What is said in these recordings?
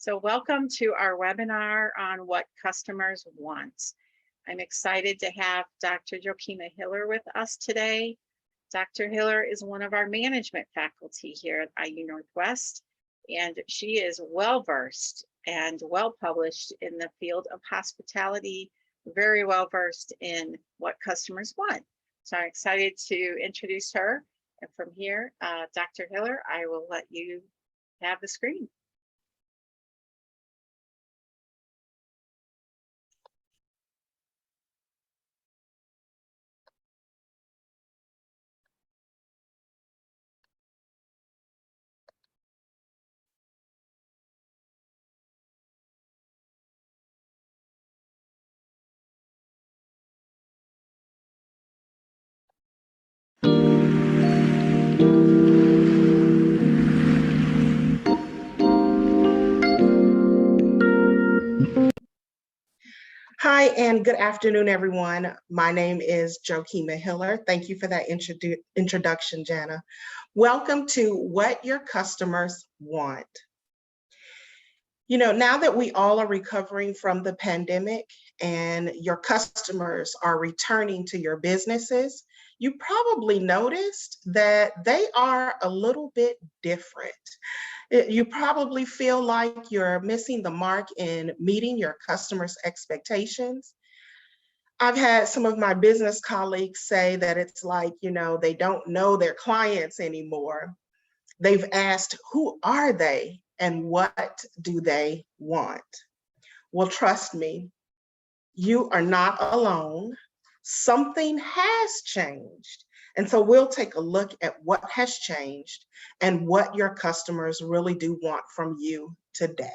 So welcome to our webinar on what customers want. I'm excited to have Dr. Joachima Hiller with us today. Dr. Hiller is one of our management faculty here at IU Northwest, and she is well-versed and well-published in the field of hospitality, very well-versed in what customers want. So I'm excited to introduce her. And from here, Dr. Hiller, I will let you have the screen. Hi, and good afternoon, everyone. My name is Joachima Hiller. Thank you for that introduction, Jana. Welcome to What Your Customers Want. You know, now that we all are recovering from the pandemic and your customers are returning to your businesses, you probably noticed that they are a little bit different. You probably feel like you're missing the mark in meeting your customers' expectations. I've had some of my business colleagues say that it's like, they don't know their clients anymore. They've asked, who are they and what do they want? Well, trust me, you are not alone. Something has changed. And so we'll take a look at what has changed and what your customers really do want from you today.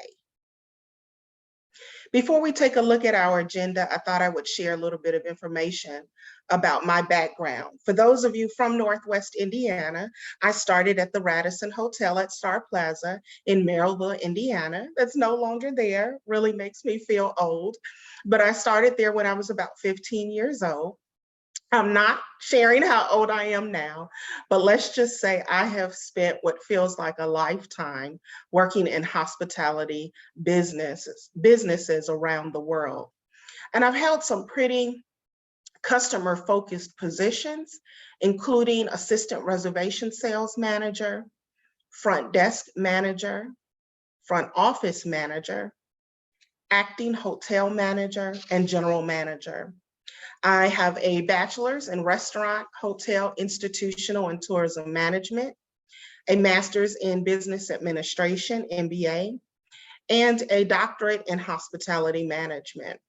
Before we take a look at our agenda, I thought I would share a little bit of information about my background. For those of you from Northwest Indiana, I started at the Radisson Hotel at Star Plaza in Merrillville, Indiana. That's no longer there, really makes me feel old. But I started there when I was about 15 years old. I'm not sharing how old I am now, but let's just say I have spent what feels like a lifetime working in hospitality businesses around the world. And I've held some pretty customer-focused positions, including assistant reservation sales manager, front desk manager, front office manager, acting hotel manager, and general manager. I have a bachelor's in restaurant, hotel, institutional, and tourism management, a master's in business administration, MBA, and a doctorate in hospitality management.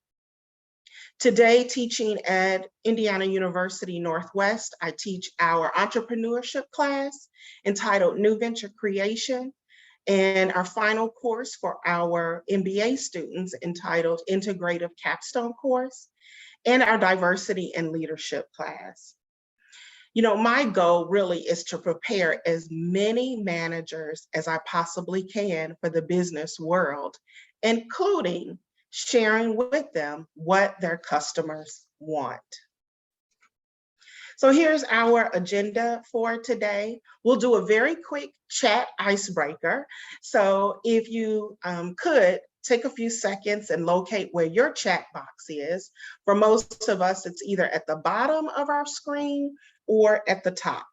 Today, teaching at Indiana University Northwest, I teach our entrepreneurship class entitled New Venture Creation, and our final course for our MBA students entitled Integrative Capstone Course, and our diversity and leadership class. My goal really is to prepare as many managers as I possibly can for the business world, including sharing with them what their customers want. So here's our agenda for today. We'll do a very quick chat icebreaker. So if you could, take a few seconds and locate where your chat box is. For most of us, it's either at the bottom of our screen or at the top.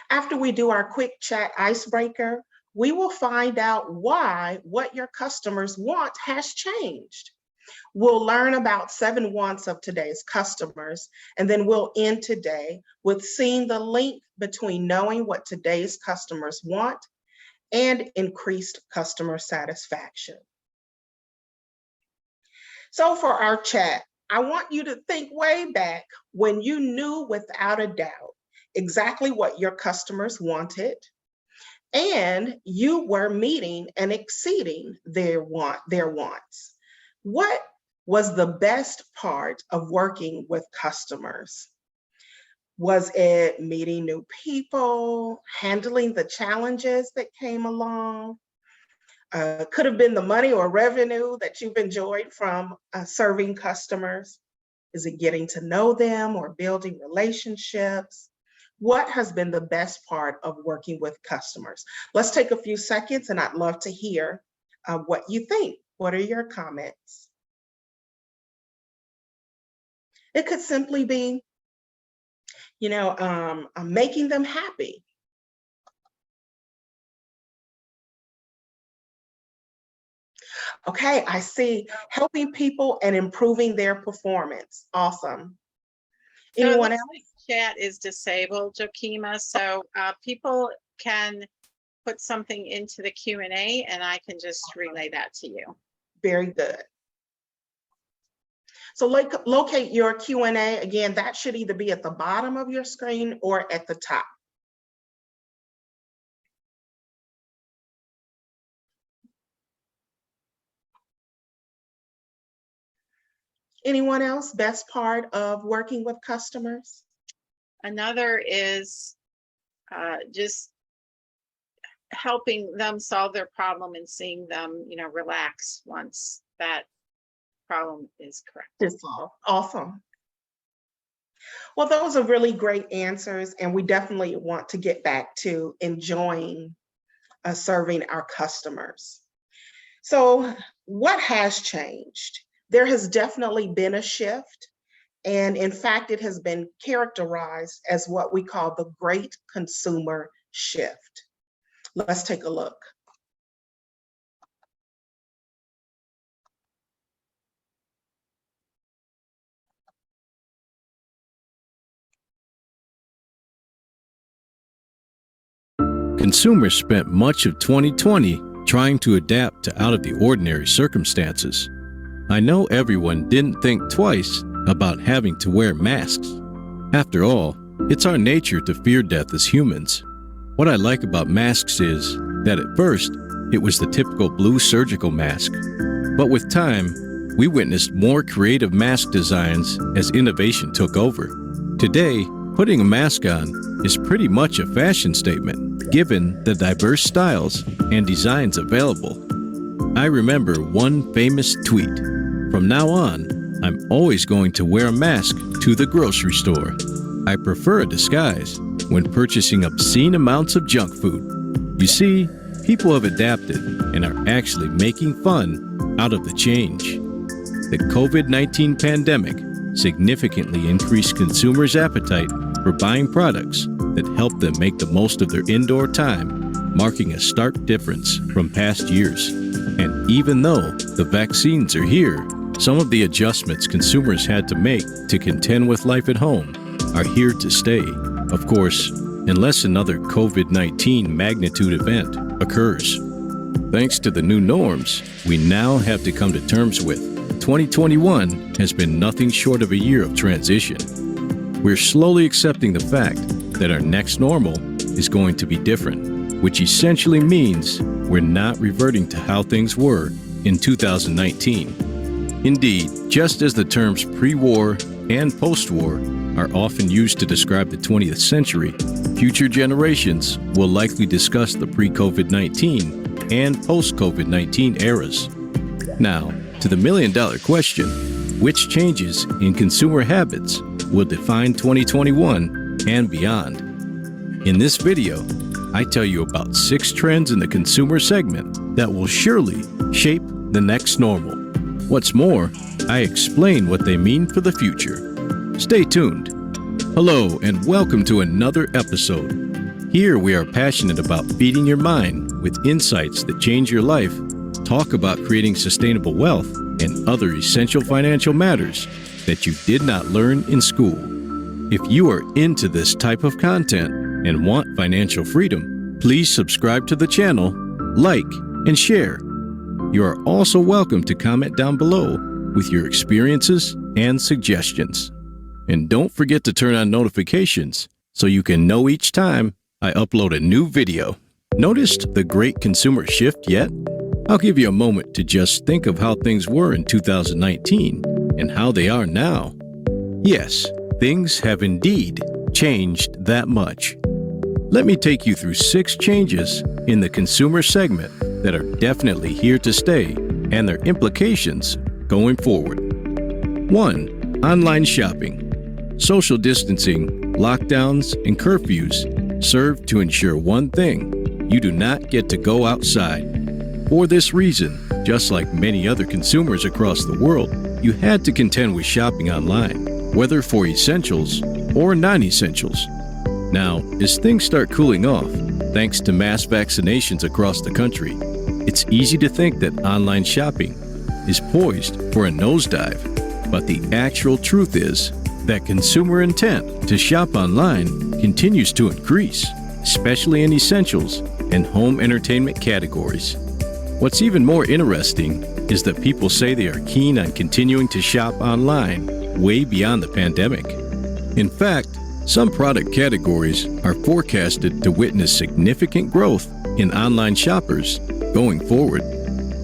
After we do our quick chat icebreaker, we will find out why what your customers want has changed. We'll learn about 7 wants of today's customers, and then we'll end today with seeing the link between knowing what today's customers want and increased customer satisfaction. So for our chat, I want you to think way back when you knew without a doubt exactly what your customers wanted, and you were meeting and exceeding their wants. What was the best part of working with customers? Was it meeting new people, handling the challenges that came along? Could have been the money or revenue that you've enjoyed from serving customers. Is it getting to know them or building relationships? What has been the best part of working with customers? Let's take a few seconds and I'd love to hear what you think. What are your comments? It could simply be, making them happy. Okay, I see helping people and improving their performance. Awesome. So it Anyone looks else? like chat is disabled, Jokima, so people can put something into the Q&A and I can just relay that to you. Very good. So locate your Q&A. Again, that should either be at the bottom of your screen or at the top. Anyone else? Best part of working with customers? Another is just helping them solve their problem and seeing them, relax once that problem is corrected. Awesome. Well, those are really great answers, and we definitely want to get back to enjoying serving our customers. So what has changed? There has definitely been a shift, and in fact, it has been characterized as what we call the great consumer shift. Let's take a look. Consumers spent much of 2020 trying to adapt to out-of-the-ordinary circumstances. I know everyone didn't think twice about having to wear masks. After all, it's our nature to fear death as humans. What I like about masks is that at first, it was the typical blue surgical mask. But with time, we witnessed more creative mask designs as innovation took over. Today, putting a mask on is pretty much a fashion statement, given the diverse styles and designs available. I remember one famous tweet: "From now on, I'm always going to wear a mask to the grocery store. I prefer a disguise when purchasing obscene amounts of junk food." You see, people have adapted and are actually making fun out of the change. The COVID-19 pandemic significantly increased consumers' appetite for buying products that help them make the most of their indoor time, marking a stark difference from past years. And even though the vaccines are here, some of the adjustments consumers had to make to contend with life at home are here to stay. Of course, unless another COVID-19 magnitude event occurs. Thanks to the new norms we now have to come to terms with, 2021 has been nothing short of a year of transition. We're slowly accepting the fact that our next normal is going to be different, which essentially means we're not reverting to how things were in 2019. Indeed, just as the terms pre-war and post-war are often used to describe the 20th century, future generations will likely discuss the pre-COVID-19 and post-COVID-19 eras. Now, to the million-dollar question, which changes in consumer habits will define 2021 and beyond? In this video, I tell you about 6 trends in the consumer segment that will surely shape the next normal. What's more, I explain what they mean for the future. Stay tuned. Hello, and welcome to another episode. Here we are passionate about feeding your mind with insights that change your life, talk about creating sustainable wealth, and other essential financial matters that you did not learn in school. If you are into this type of content and want financial freedom, please subscribe to the channel, like, and share. You are also welcome to comment down below with your experiences and suggestions. And don't forget to turn on notifications so you can know each time I upload a new video. Noticed the great consumer shift yet? I'll give you a moment to just think of how things were in 2019 and how they are now. Yes, things have indeed changed that much. Let me take you through 6 changes in the consumer segment that are definitely here to stay and their implications going forward. 1. Online shopping. Social distancing lockdowns, and curfews served to ensure one thing: you do not get to go outside. For this reason, just like many other consumers across the world, you had to contend with shopping online, whether for essentials or non-essentials. Now, as things start cooling off, thanks to mass vaccinations across the country, it's easy to think that online shopping is poised for a nosedive. But the actual truth is that consumer intent to shop online continues to increase, especially in essentials and home entertainment categories. What's even more interesting is that people say they are keen on continuing to shop online way beyond the pandemic. In fact, some product categories are forecasted to witness significant growth in online shoppers going forward.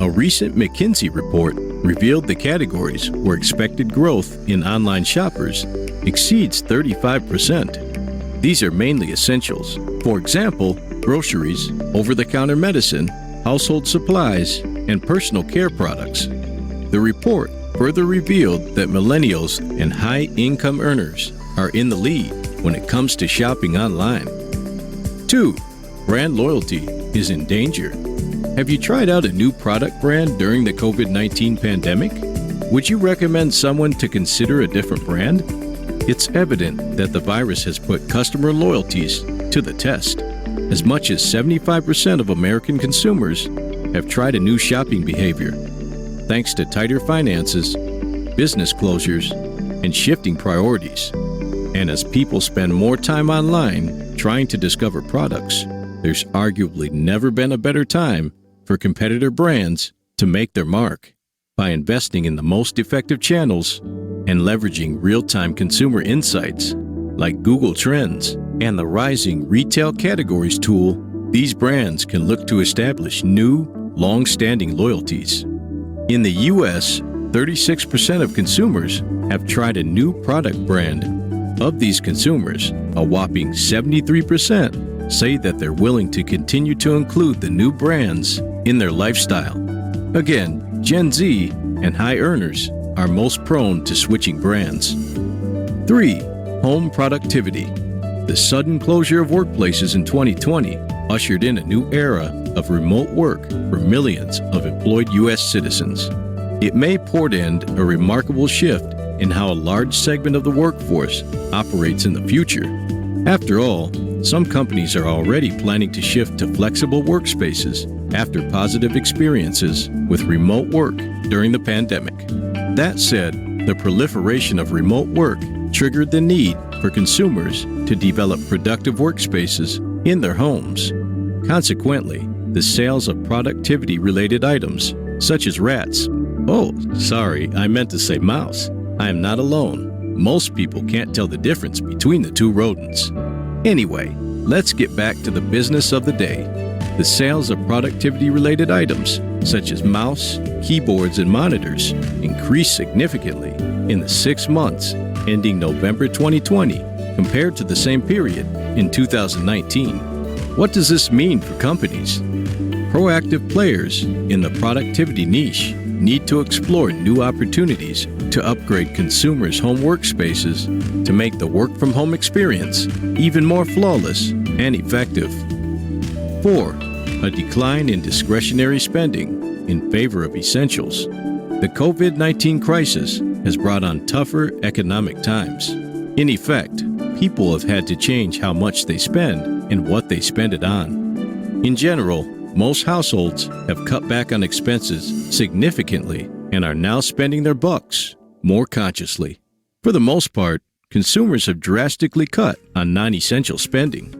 A recent McKinsey report revealed the categories where expected growth in online shoppers exceeds 35%. These are mainly essentials. For example, groceries, over-the-counter medicine, household supplies, and personal care products. The report further revealed that millennials and high-income earners are in the lead when it comes to shopping online. 2. Brand loyalty is in danger. Have you tried out a new product brand during the COVID-19 pandemic? Would you recommend someone to consider a different brand? It's evident that the virus has put customer loyalties to the test. As much as 75% of American consumers have tried a new shopping behavior, thanks to tighter finances, business closures, and shifting priorities. And as people spend more time online trying to discover products, there's arguably never been a better time for competitor brands to make their mark by investing in the most effective channels and leveraging real-time consumer insights like Google Trends and the rising retail categories tool. These brands can look to establish new, long-standing loyalties. In the U.S., 36% of consumers have tried a new product brand. Of these consumers, a whopping 73% say that they're willing to continue to include the new brands in their lifestyle. Again, Gen Z and high earners are most prone to switching brands. 3. Home productivity. The sudden closure of workplaces in 2020 ushered in a new era of remote work for millions of employed U.S. citizens. It may portend a remarkable shift in how a large segment of the workforce operates in the future. After all, some companies are already planning to shift to flexible workspaces after positive experiences with remote work during the pandemic. That said, the proliferation of remote work triggered the need for consumers to develop productive workspaces in their homes. Consequently, the sales of productivity-related items, such as rats— oh, sorry, I meant to say mouse. I am not alone. Most people can't tell the difference between the two rodents. Anyway, let's get back to the business of the day. The sales of productivity-related items, such as mouse, keyboards, and monitors, increased significantly in the 6 months ending November 2020 compared to the same period in 2019. What does this mean for companies? Proactive players in the productivity niche need to explore new opportunities to upgrade consumers' home workspaces to make the work-from-home experience even more flawless and effective. 4. A decline in discretionary spending in favor of essentials. The COVID-19 crisis has brought on tougher economic times. In effect, people have had to change how much they spend and what they spend it on. In general, most households have cut back on expenses significantly and are now spending their bucks more consciously. For the most part, consumers have drastically cut on non-essential spending.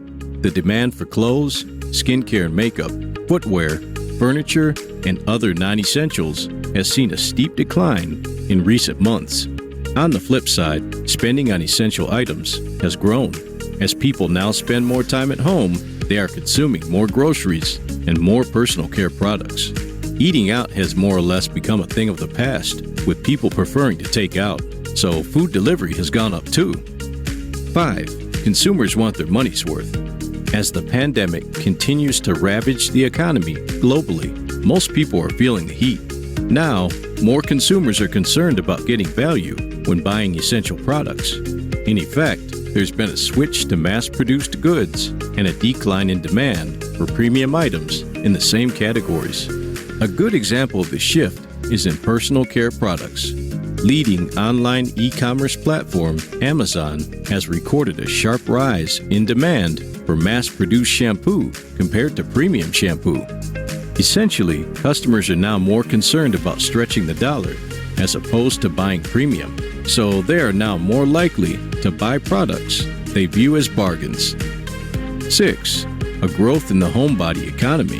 The demand for clothes, skincare and makeup, footwear, furniture, and other non-essentials has seen a steep decline in recent months. On the flip side, spending on essential items has grown. As people now spend more time at home, they are consuming more groceries and more personal care products. Eating out has more or less become a thing of the past, with people preferring to take out, so food delivery has gone up too. 5. Consumers want their money's worth. As the pandemic continues to ravage the economy globally, most people are feeling the heat. Now, more consumers are concerned about getting value when buying essential products. In effect, there's been a switch to mass-produced goods and a decline in demand for premium items in the same categories. A good example of the shift is in personal care products. Leading online e-commerce platform Amazon has recorded a sharp rise in demand for mass-produced shampoo compared to premium shampoo. Essentially, customers are now more concerned about stretching the dollar as opposed to buying premium, so they are now more likely to buy products they view as bargains. 6. A growth in the homebody economy.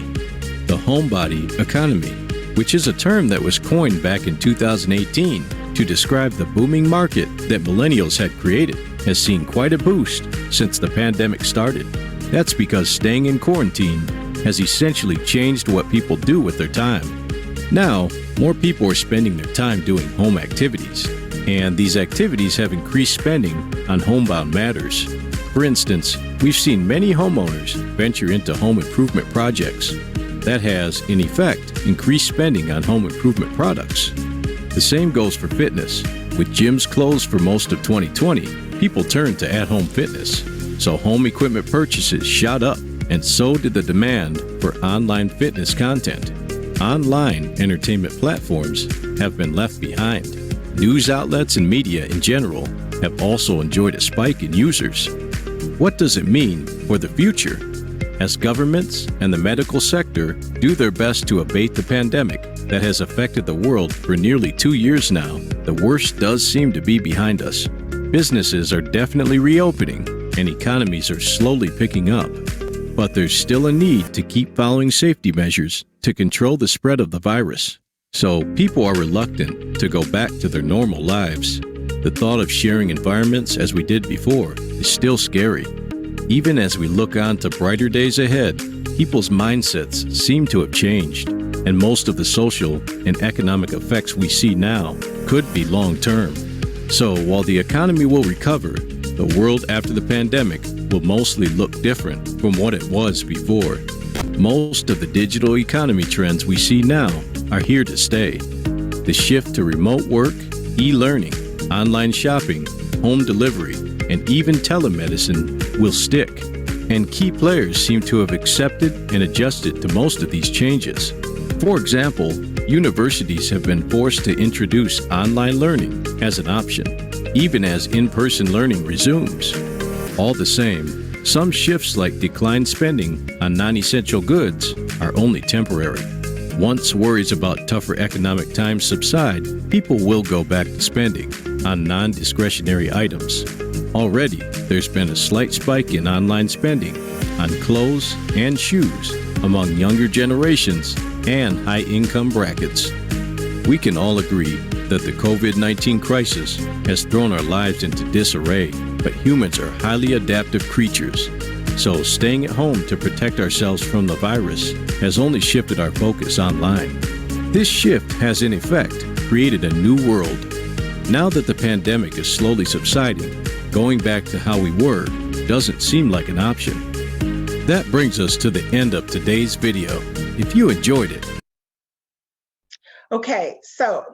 The homebody economy, which is a term that was coined back in 2018 to describe the booming market that millennials had created, has seen quite a boost since the pandemic started. That's because staying in quarantine has essentially changed what people do with their time. Now, more people are spending their time doing home activities, and these activities have increased spending on homebound matters. For instance, we've seen many homeowners venture into home improvement projects. That has, in effect, increased spending on home improvement products. The same goes for fitness. With gyms closed for most of 2020, people turned to at-home fitness. So home equipment purchases shot up, and so did the demand for online fitness content. Online entertainment platforms have been left behind. News outlets and media in general have also enjoyed a spike in users. What does it mean for the future? As governments and the medical sector do their best to abate the pandemic that has affected the world for nearly 2 years now, the worst does seem to be behind us. Businesses are definitely reopening and economies are slowly picking up. But there's still a need to keep following safety measures to control the spread of the virus. So people are reluctant to go back to their normal lives. The thought of sharing environments as we did before is still scary. Even as we look on to brighter days ahead, people's mindsets seem to have changed, and most of the social and economic effects we see now could be long-term. So while the economy will recover, the world after the pandemic will mostly look different from what it was before. Most of the digital economy trends we see now are here to stay. The shift to remote work, e-learning, online shopping, home delivery, and even telemedicine will stick, and key players seem to have accepted and adjusted to most of these changes. For example, universities have been forced to introduce online learning as an option, even as in-person learning resumes. All the same, some shifts like declined spending on non-essential goods are only temporary. Once worries about tougher economic times subside, people will go back to spending on non-discretionary items. Already, there's been a slight spike in online spending on clothes and shoes among younger generations and high-income brackets. We can all agree that the COVID-19 crisis has thrown our lives into disarray, but humans are highly adaptive creatures. So staying at home to protect ourselves from the virus has only shifted our focus online. This shift has in effect created a new world. Now that the pandemic is slowly subsiding, going back to how we were doesn't seem like an option. That brings us to the end of today's video. If you enjoyed it. Okay, so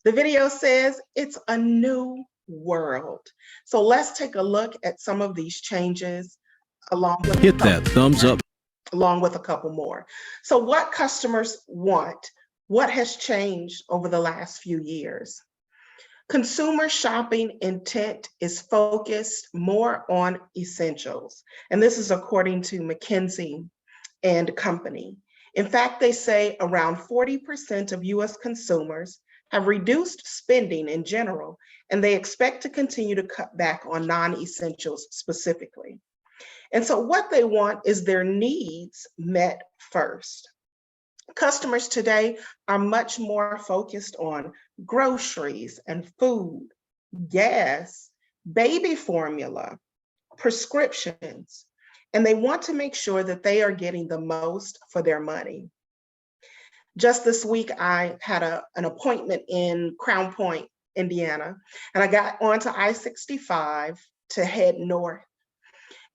the video says it's a new world. So let's take a look at some of these changes along with Hit that thumbs up. Along with a couple more. So what customers want, what has changed over the last few years? Consumer shopping intent is focused more on essentials. And this is according to McKinsey and Company. In fact, they say around 40% of US consumers have reduced spending in general, and they expect to continue to cut back on non-essentials specifically. And so what they want is their needs met first. Customers today are much more focused on groceries and food, gas, baby formula, prescriptions, and they want to make sure that they are getting the most for their money. Just this week, I had an appointment in Crown Point, Indiana, and I got onto I-65 to head north.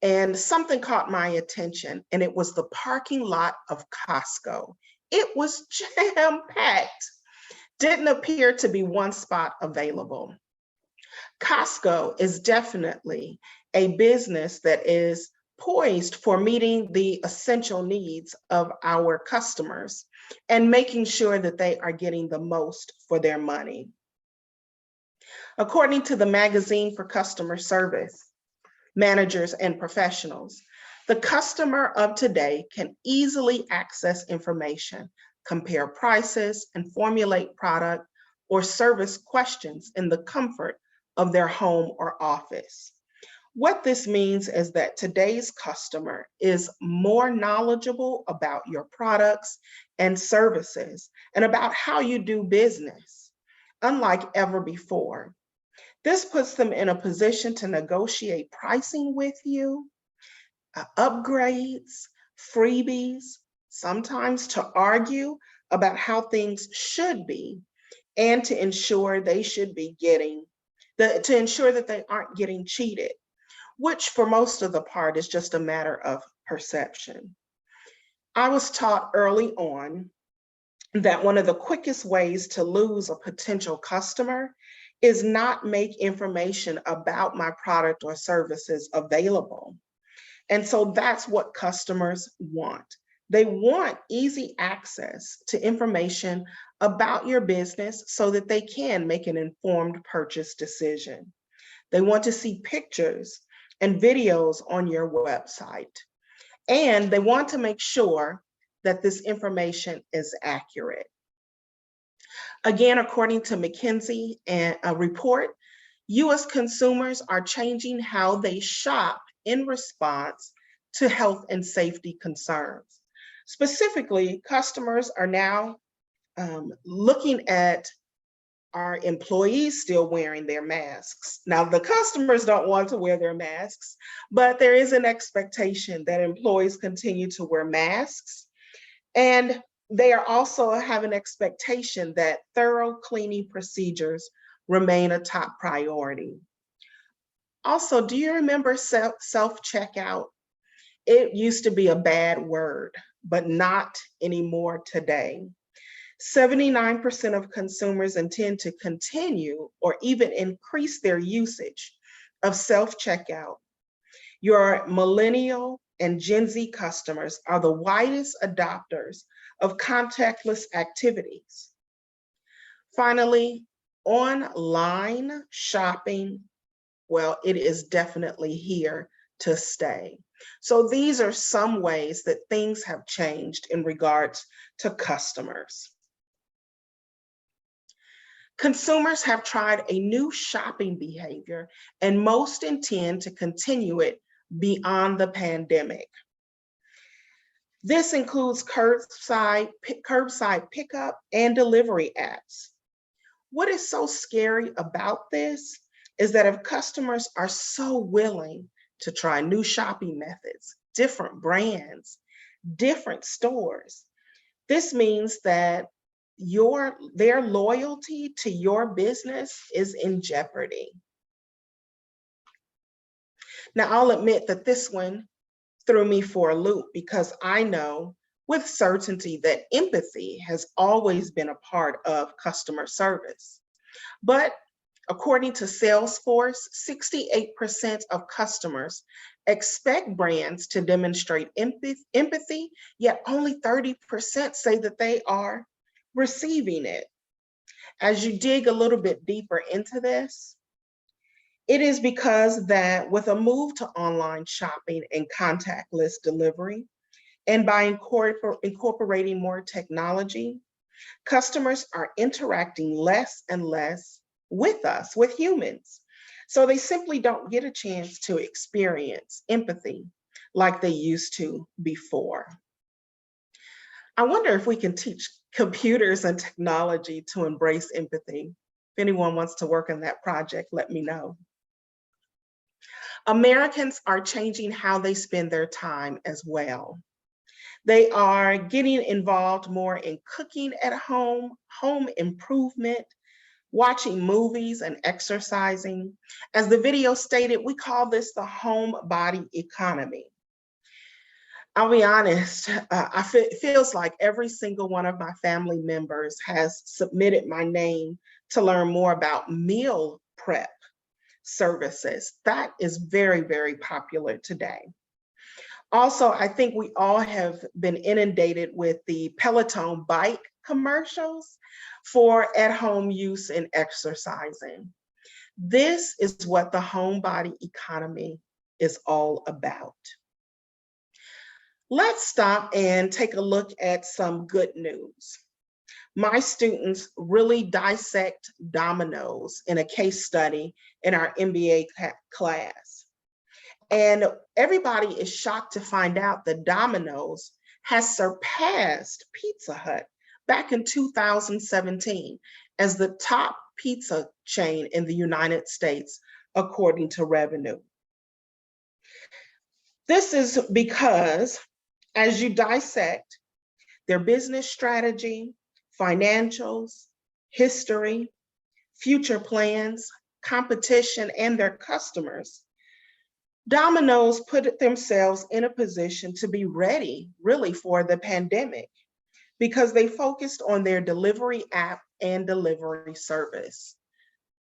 And something caught my attention, and it was the parking lot of Costco. It was jam-packed. Didn't appear to be one spot available. Costco is definitely a business that is poised for meeting the essential needs of our customers and making sure that they are getting the most for their money. According to the Magazine for Customer Service Managers and Professionals, the customer of today can easily access information, compare prices, and formulate product or service questions in the comfort of their home or office. What this means is that today's customer is more knowledgeable about your products and services and about how you do business, unlike ever before. This puts them in a position to negotiate pricing with you, upgrades, freebies, sometimes to argue about how things should be, and to ensure they should be to ensure that they aren't getting cheated, which for most of the part is just a matter of perception. I was taught early on that one of the quickest ways to lose a potential customer is not make information about my product or services available. And so that's what customers want. They want easy access to information about your business so that they can make an informed purchase decision. They want to see pictures and videos on your website. And they want to make sure that this information is accurate. Again, according to McKinsey and a report, US consumers are changing how they shop in response to health and safety concerns. Specifically, customers are now looking at our employees still wearing their masks. Now, the customers don't want to wear their masks, but there is an expectation that employees continue to wear masks. And they are also have an expectation that thorough cleaning procedures remain a top priority. Also, do you remember self-checkout? It used to be a bad word, but not anymore today. 79% of consumers intend to continue or even increase their usage of self-checkout. Your millennial and Gen Z customers are the widest adopters of contactless activities. Finally, online shopping, well, it is definitely here to stay. So these are some ways that things have changed in regards to customers. Consumers have tried a new shopping behavior, and most intend to continue it beyond the pandemic. This includes curbside pickup and delivery apps. What is so scary about this is that if customers are so willing to try new shopping methods, different brands, different stores, this means that their loyalty to your business is in jeopardy. Now, I'll admit that this one threw me for a loop because I know with certainty that empathy has always been a part of customer service. But according to Salesforce, 68% of customers expect brands to demonstrate empathy, yet only 30% say that they are receiving it. As you dig a little bit deeper into this, it is because that with a move to online shopping and contactless delivery, and by incorporating more technology, customers are interacting less and less with us, with humans. So they simply don't get a chance to experience empathy like they used to before. I wonder if we can teach computers and technology to embrace empathy. If anyone wants to work on that project, let me know. Americans are changing how they spend their time as well. They are getting involved more in cooking at home, home improvement, watching movies and exercising. As the video stated, we call this the home body economy. I'll be honest, it feels like every single one of my family members has submitted my name to learn more about meal prep. services. That is very, very popular today. Also, I think we all have been inundated with the Peloton bike commercials for at-home use and exercising. This is what the homebody economy is all about. Let's stop and take a look at some good news. My students really dissect Domino's in a case study in our MBA class. And everybody is shocked to find out that Domino's has surpassed Pizza Hut back in 2017 as the top pizza chain in the United States, according to revenue. This is because as you dissect their business strategy, financials, history, future plans, competition, and their customers, Domino's put themselves in a position to be ready really for the pandemic because they focused on their delivery app and delivery service.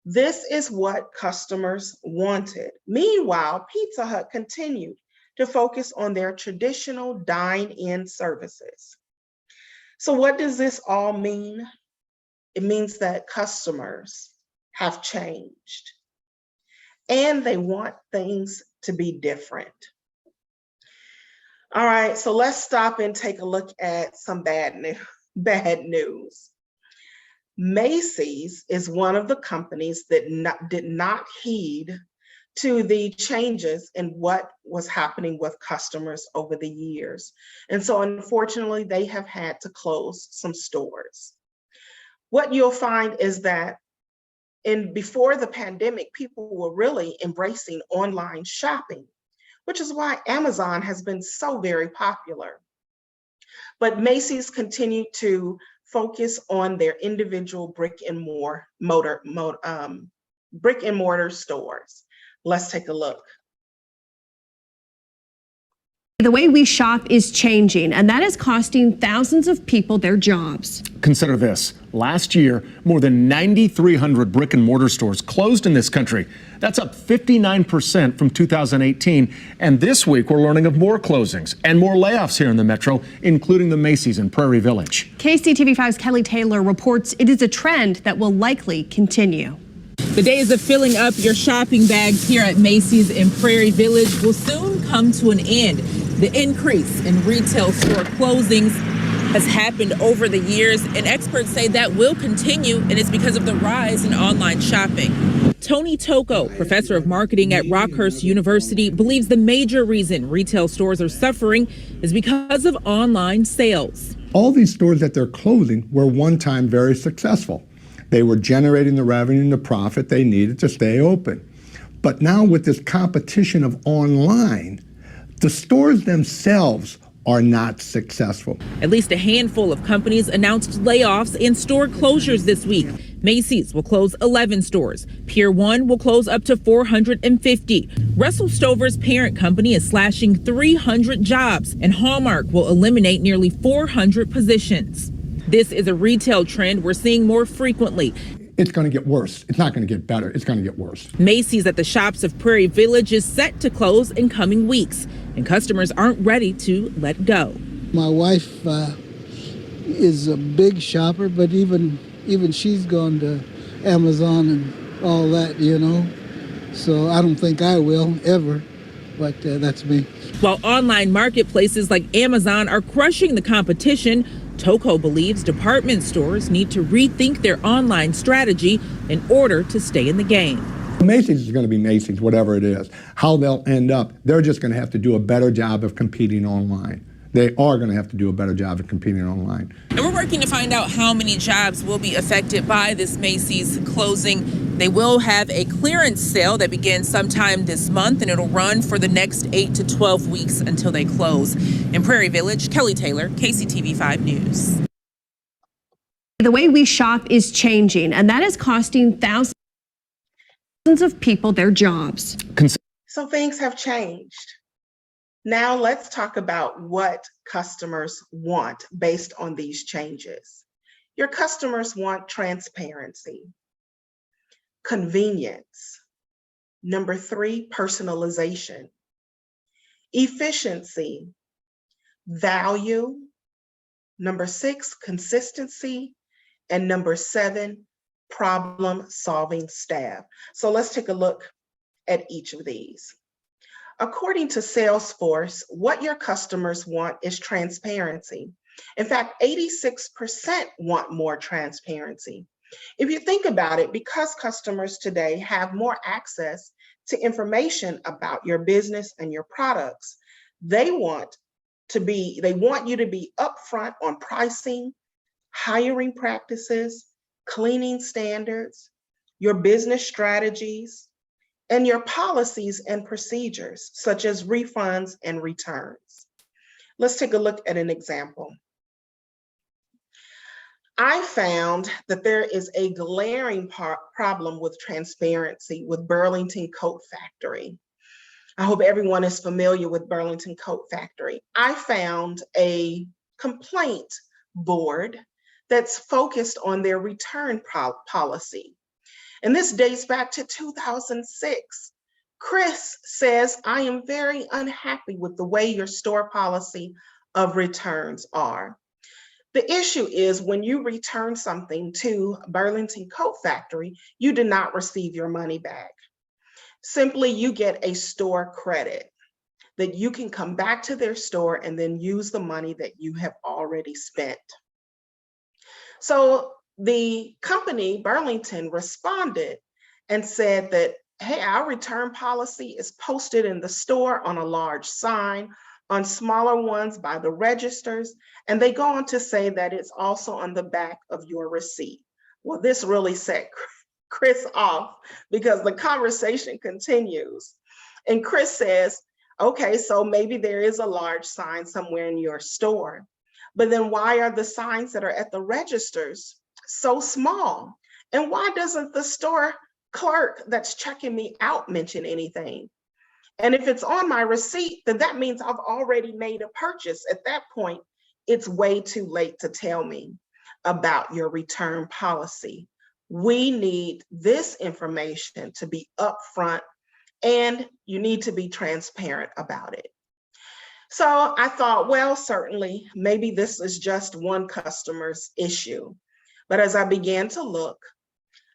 This is what customers wanted. Meanwhile, Pizza Hut continued to focus on their traditional dine-in services. So what does this all mean? It means that customers have changed and they want things to be different. All right, so let's stop and take a look at some bad news. Macy's is one of the companies that did not heed to the changes in what was happening with customers over the years. And so unfortunately, they have had to close some stores. What you'll find is that before the pandemic, people were really embracing online shopping, which is why Amazon has been so very popular. But Macy's continued to focus on their individual brick and mortar stores. Let's take a look. The way we shop is changing, and that is costing thousands of people their jobs. Consider this. Last year, more than 9,300 brick and mortar stores closed in this country. That's up 59% from 2018. And this week, we're learning of more closings and more layoffs here in the metro, including the Macy's in Prairie Village. KCTV5's Kelly Taylor reports it is a trend that will likely continue. The days of filling up your shopping bags here at Macy's in Prairie Village will soon come to an end. The increase in retail store closings has happened over the years, and experts say that will continue, and it's because of the rise in online shopping. Tony Tocco, professor of marketing at Rockhurst University, believes the major reason retail stores are suffering is because of online sales. All these stores that they're closing were one time very successful. They were generating the revenue and the profit they needed to stay open. But now with this competition of online, the stores themselves are not successful. At least a handful of companies announced layoffs and store closures this week. Macy's will close 11 stores. Pier 1 will close up to 450. Russell Stover's parent company is slashing 300 jobs, and Hallmark will eliminate nearly 400 positions. This is a retail trend we're seeing more frequently. It's going to get worse. It's not going to get better. It's going to get worse. Macy's at the shops of Prairie Village is set to close in coming weeks, and customers aren't ready to let go. My wife is a big shopper, but even she's gone to Amazon and all that, you know. So I don't think I will ever, but that's me. While online marketplaces like Amazon are crushing the competition, Tocco believes department stores need to rethink their online strategy in order to stay in the game. Macy's is going to be Macy's, whatever it is. How they'll end up, they're just going to have to do a better job of competing online. They are going to have to do a better job of competing online. And we're working to find out how many jobs will be affected by this Macy's closing. They will have a clearance sale that begins sometime this month, and it'll run for the next 8 to 12 weeks until they close. In Prairie Village, Kelly Taylor, KCTV5 News. The way we shop is changing, and that is costing thousands of people their jobs. So things have changed. Now let's talk about what customers want based on these changes. Your customers want transparency, convenience, Number 3, personalization. Efficiency. Value. Number 6, consistency. And number 7, problem-solving staff. So let's take a look at each of these. According to Salesforce, what your customers want is transparency. In fact, 86% want more transparency. If you think about it, because customers today have more access to information about your business and your products, they want you to be upfront on pricing, hiring practices, cleaning standards, your business strategies, and your policies and procedures, such as refunds and returns. Let's take a look at an example. I found that there is a glaring problem with transparency with Burlington Coat Factory. I hope everyone is familiar with Burlington Coat Factory. I found a complaint board that's focused on their return policy. And this dates back to 2006. Chris says, I am very unhappy with the way your store policy of returns are. The issue is when you return something to Burlington Coat Factory, you do not receive your money back. Simply, you get a store credit that you can come back to their store and then use the money that you have already spent. So the company, Burlington, responded and said that, hey, our return policy is posted in the store on a large sign, on smaller ones by the registers, and they go on to say that it's also on the back of your receipt. Well, this really set Chris off because the conversation continues. And Chris says, okay, so maybe there is a large sign somewhere in your store, but then why are the signs that are at the registers so small? And why doesn't the store clerk that's checking me out mention anything? And if it's on my receipt, then that means I've already made a purchase. At that point, it's way too late to tell me about your return policy. We need this information to be upfront, and you need to be transparent about it. So I thought, well, certainly, maybe this is just one customer's issue. But as I began to look,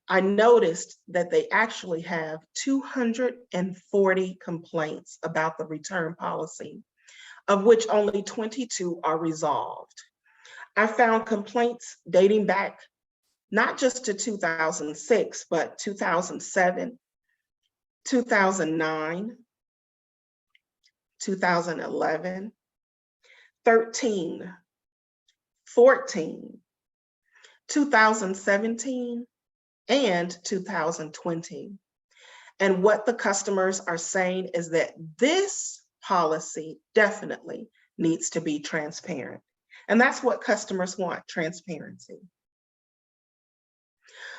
I noticed that they actually have 240 complaints about the return policy, of which only 22 are resolved. I found complaints dating back not just to 2006, but 2007, 2009, 2011, 13, 14, 2017, and 2020. And what the customers are saying is that this policy definitely needs to be transparent. And that's what customers want, transparency.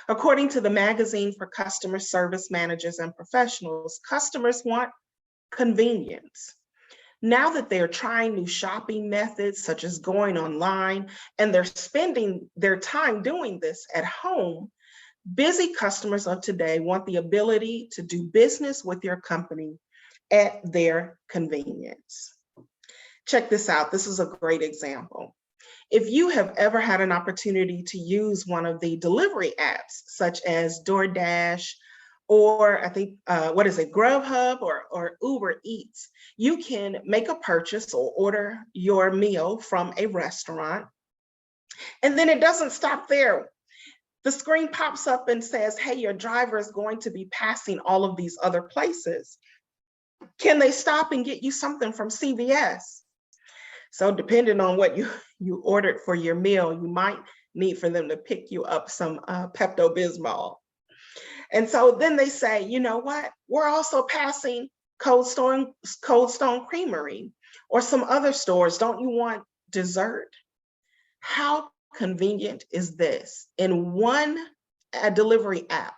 According to the Magazine for Customer Service Managers and Professionals, customers want convenience. Now that they're trying new shopping methods, such as going online, and they're spending their time doing this at home, busy customers of today want the ability to do business with your company at their convenience. Check this out. This is a great example. If you have ever had an opportunity to use one of the delivery apps, such as DoorDash, or I think, Grubhub or Uber Eats, you can make a purchase or order your meal from a restaurant. And then it doesn't stop there. The screen pops up and says, hey, your driver is going to be passing all of these other places. Can they stop and get you something from CVS? So depending on what you ordered for your meal, you might need for them to pick you up some Pepto-Bismol. And so then they say, you know what? We're also passing Cold Stone Creamery or some other stores. Don't you want dessert? How convenient is this? In one delivery app,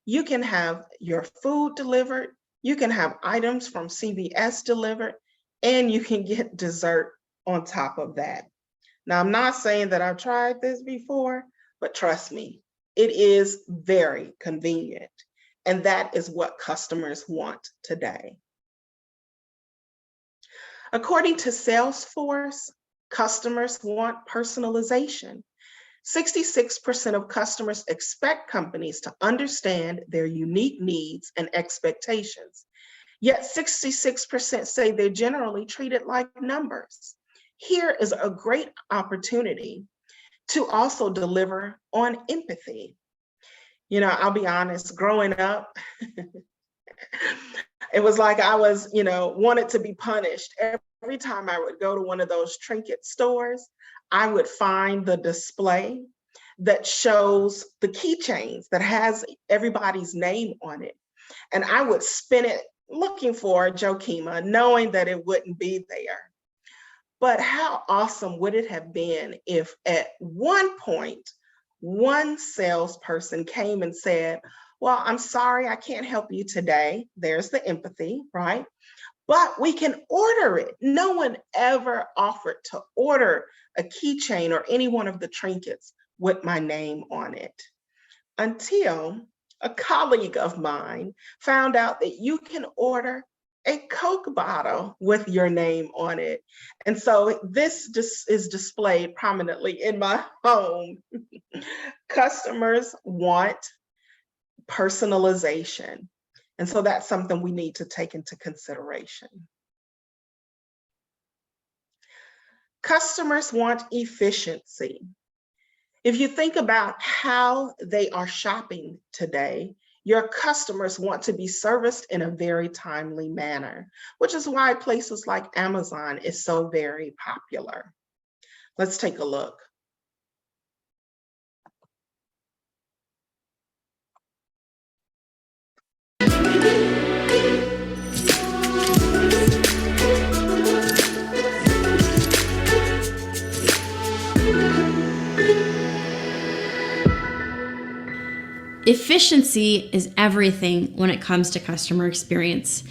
you can have your food delivered, you can have items from CVS delivered, and you can get dessert on top of that. Now, I'm not saying that I've tried this before, but trust me, it is very convenient. And that is what customers want today. According to Salesforce, customers want personalization. 66% of customers expect companies to understand their unique needs and expectations. Yet 66% say they're generally treated like numbers. Here is a great opportunity to also deliver on empathy. You know, I'll be honest, growing up, it was like I was, wanted to be punished. Every time I would go to one of those trinket stores, I would find the display that shows the keychains that has everybody's name on it. And I would spin it looking for Jokima, knowing that it wouldn't be there. But how awesome would it have been if at one point, one salesperson came and said, well, I'm sorry, I can't help you today. There's the empathy, right? But we can order it. No one ever offered to order a keychain or any one of the trinkets with my name on it, until a colleague of mine found out that you can order a Coke bottle with your name on it. And so this is displayed prominently in my home. Customers want personalization. And so that's something we need to take into consideration. Customers want efficiency. If you think about how they are shopping today, your customers want to be serviced in a very timely manner, which is why places like Amazon is so very popular. Let's take a look. Efficiency is everything when it comes to customer experience.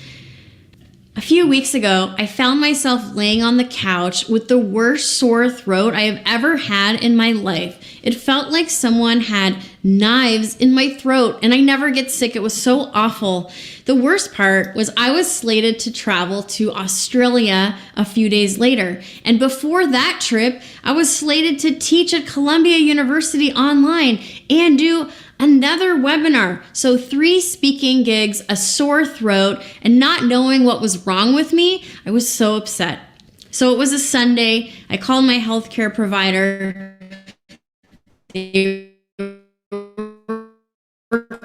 A few weeks ago, I found myself laying on the couch with the worst sore throat I have ever had in my life. It felt like someone had knives in my throat, and I never get sick. It was so awful. The worst part was I was slated to travel to Australia a few days later. And before that trip, I was slated to teach at Columbia University online and do another webinar. So 3 speaking gigs, a sore throat, and not knowing what was wrong with me. I was so upset. So it was a Sunday. I called my healthcare provider. They were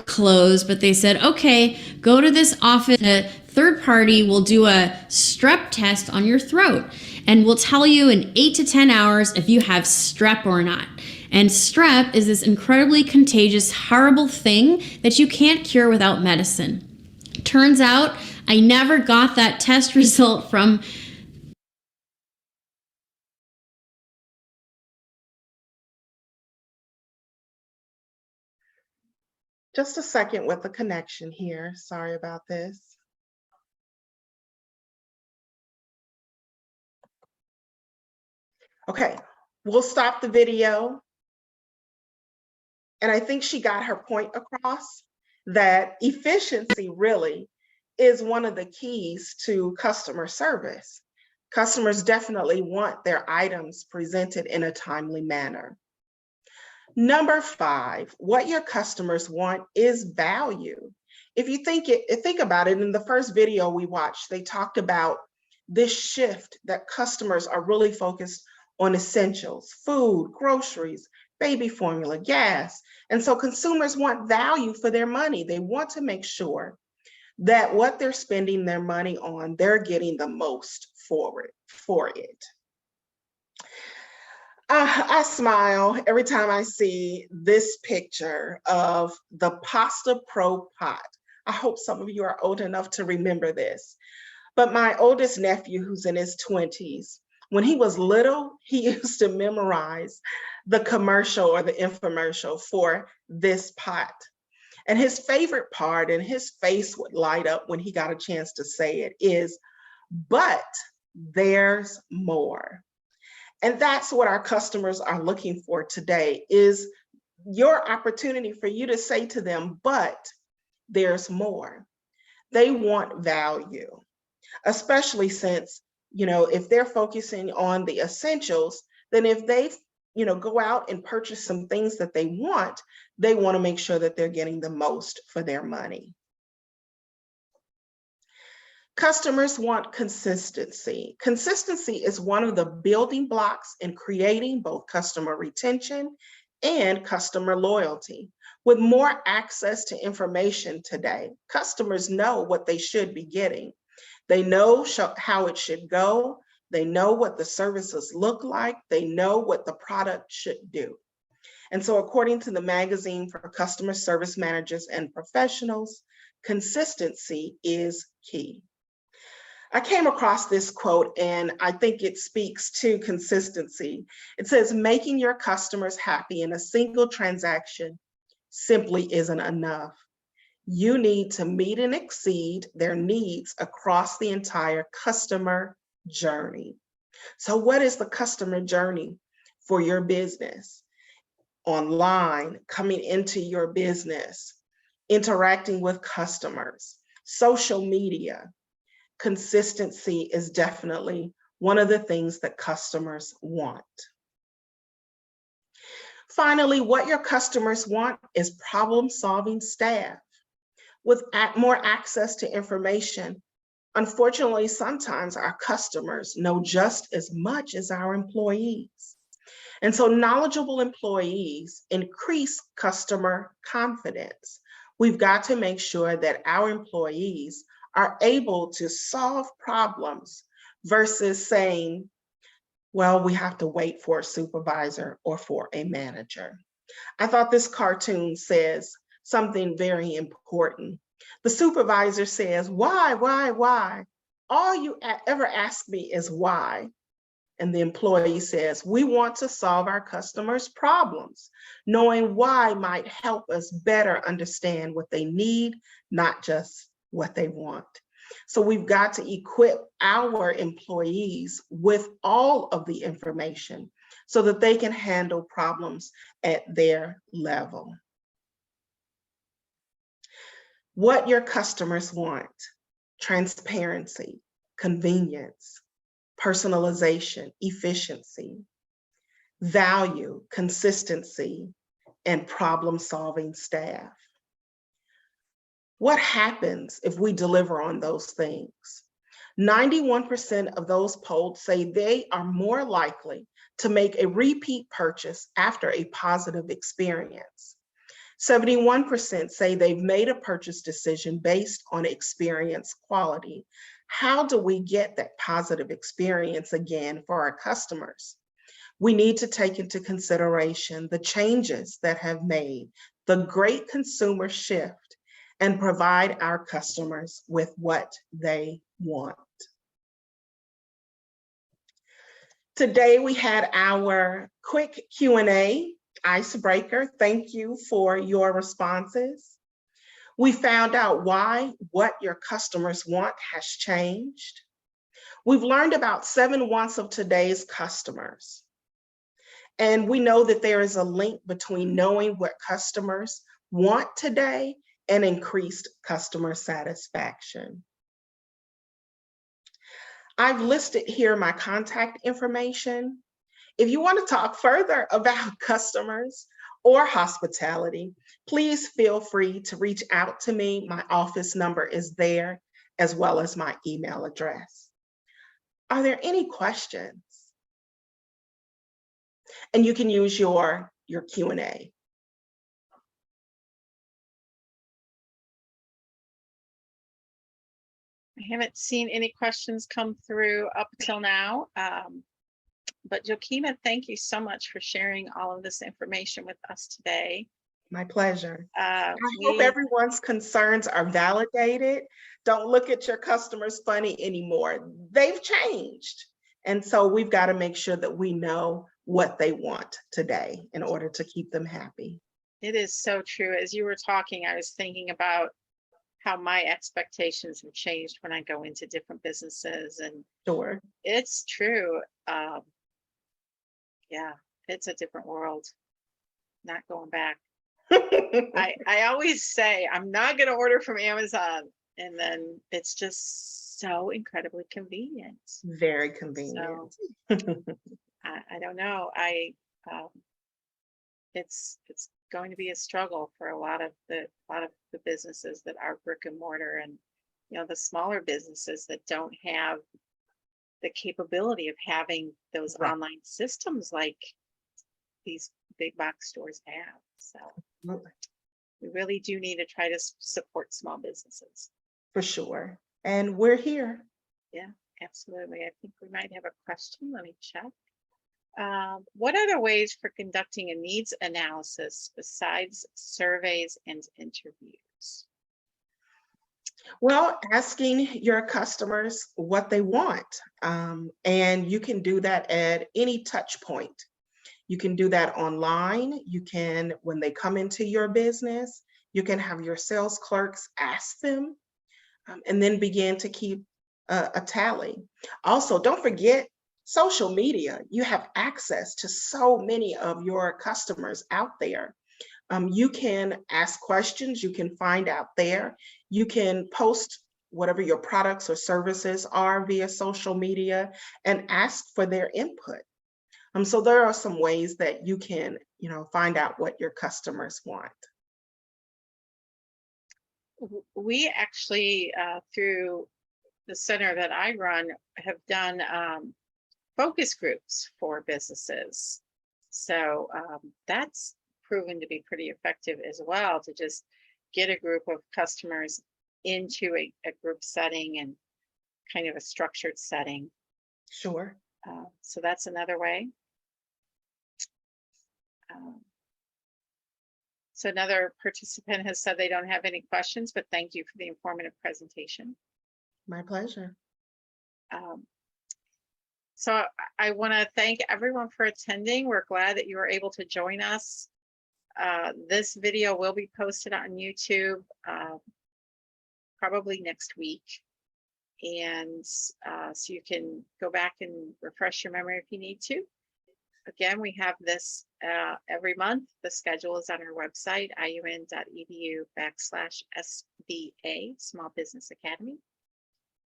closed, but they said, okay, go to this office. A third party will do a strep test on your throat, and we'll tell you in 8 to 10 hours if you have strep or not. And strep is this incredibly contagious, horrible thing that you can't cure without medicine. Turns out I never got that test result from Just a second with the connection here. Sorry about this. Okay, we'll stop the video. And I think she got her point across, that efficiency really is one of the keys to customer service. Customers definitely want their items presented in a timely manner. Number 5, what your customers want is value. If you think about it, in the first video we watched, they talked about this shift that customers are really focused on essentials, food, groceries, baby formula, gas. And so consumers want value for their money. They want to make sure that what they're spending their money on, they're getting the most for it. I smile every time I see this picture of the Pasta Pro pot. I hope some of you are old enough to remember this. But my oldest nephew, who's in his 20s, when he was little, he used to memorize the commercial or the infomercial for this pot. And his favorite part, and his face would light up when he got a chance to say it, is, but there's more. And that's what our customers are looking for today, is your opportunity for you to say to them, but there's more. They want value, especially since, if they're focusing on the essentials, then if they, go out and purchase some things that they want to make sure that they're getting the most for their money. Customers want consistency. Consistency is one of the building blocks in creating both customer retention and customer loyalty. With more access to information today, customers know what they should be getting. They know how it should go. They know what the services look like. They know what the product should do. And so according to the magazine for customer service managers and professionals, consistency is key. I came across this quote and I think it speaks to consistency. It says, making your customers happy in a single transaction simply isn't enough. You need to meet and exceed their needs across the entire customer journey. So what is the customer journey for your business? Online, coming into your business, interacting with customers, social media. Consistency is definitely one of the things that customers want. Finally, what your customers want is problem-solving staff with more access to information. Unfortunately, sometimes our customers know just as much as our employees. And so knowledgeable employees increase customer confidence. We've got to make sure that our employees are able to solve problems versus saying, well, we have to wait for a supervisor or for a manager. I thought this cartoon says something very important. The supervisor says, why? All you ever ask me is why. And the employee says, we want to solve our customers' problems. Knowing why might help us better understand what they need, not just what they want. So we've got to equip our employees with all of the information so that they can handle problems at their level. What your customers want: transparency, convenience, personalization, efficiency, value, consistency, and problem-solving staff. What happens if we deliver on those things? 91% of those polled say they are more likely to make a repeat purchase after a positive experience. 71% say they've made a purchase decision based on experience quality. How do we get that positive experience again for our customers? We need to take into consideration the changes that have made the great consumer shift and provide our customers with what they want. Today we had our quick Q&A icebreaker. Thank you for your responses. We found out why what your customers want has changed. We've learned about 7 wants of today's customers. And we know that there is a link between knowing what customers want today and increased customer satisfaction. I've listed here my contact information. If you want to talk further about customers or hospitality, please feel free to reach out to me. My office number is there, as well as my email address. Are there any questions? And you can use your Q&A. I haven't seen any questions come through up till now. But Joaquima, thank you so much for sharing all of this information with us today. My pleasure. I hope everyone's concerns are validated. Don't look at your customers funny anymore. They've changed. And so we've got to make sure that we know what they want today in order to keep them happy. It is so true. As you were talking, I was thinking about how my expectations have changed when I go into different businesses, and sure, it's true. Yeah, it's a different world. Not going back. I always say I'm not going to order from Amazon, and then it's just so incredibly convenient. Very convenient. I don't know. Um, it's going to be a struggle for a lot of the businesses that are brick and mortar, and the smaller businesses that don't have the capability of having those Right. online systems like these big box stores have. So Absolutely. we really do need to try to support small businesses. For sure. And we're here. Yeah, absolutely. I think we might have a question. Let me check. What other ways for conducting a needs analysis besides surveys and interviews? Well, asking your customers what they want. And you can do that at any touch point. You can do that online. You can, when they come into your business, you can have your sales clerks ask them, and then begin to keep a tally. Also, don't forget social media. You have access to so many of your customers out there. You can ask questions, you can find out there. You can post whatever your products or services are via social media and ask for their input. So there are some ways that you can, find out what your customers want. We actually, through the center that I run, have done focus groups for businesses. So that's proven to be pretty effective as well, to just get a group of customers into a group setting and kind of a structured setting. Sure. So that's another way. So another participant has said they don't have any questions, but thank you for the informative presentation. My pleasure. So I want to thank everyone for attending. We're glad that you were able to join us. This video will be posted on YouTube probably next week. And so you can go back and refresh your memory if you need to. Again, we have this every month. The schedule is on our website, iun.edu/SBA, Small Business Academy.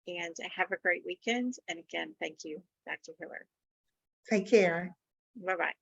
And have a great weekend. And again, thank you, Dr. Hiller. Take care. Bye-bye.